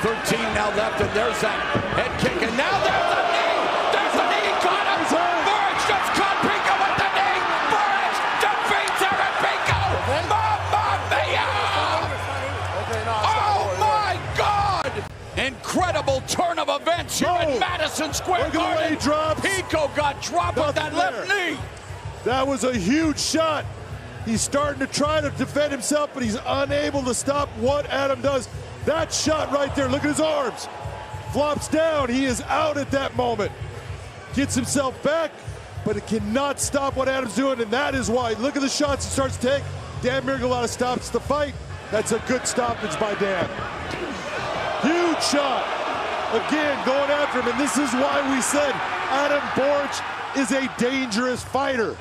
13 now left, and there's that head kick, and now there's the knee! There's the knee! Caught him! Borics just caught Pico with the knee! Borics defeats Aaron Pico! Mamma mia! Oh my God! Incredible turn of events here at Madison Square Garden. Pico got dropped with that left knee. That was a huge shot. He's starting to try to defend himself, but he's unable to stop what Adam does. That shot right there, look at his arms. Flops down, he is out at that moment. Gets himself back, but it cannot stop what Adam's doing, and that is why. Look at the shots he starts to take. Dan Miragliotta stops the fight. That's a good stoppage by Dan. Huge shot. Again, going after him, and this is why we said Adam Borics is a dangerous fighter.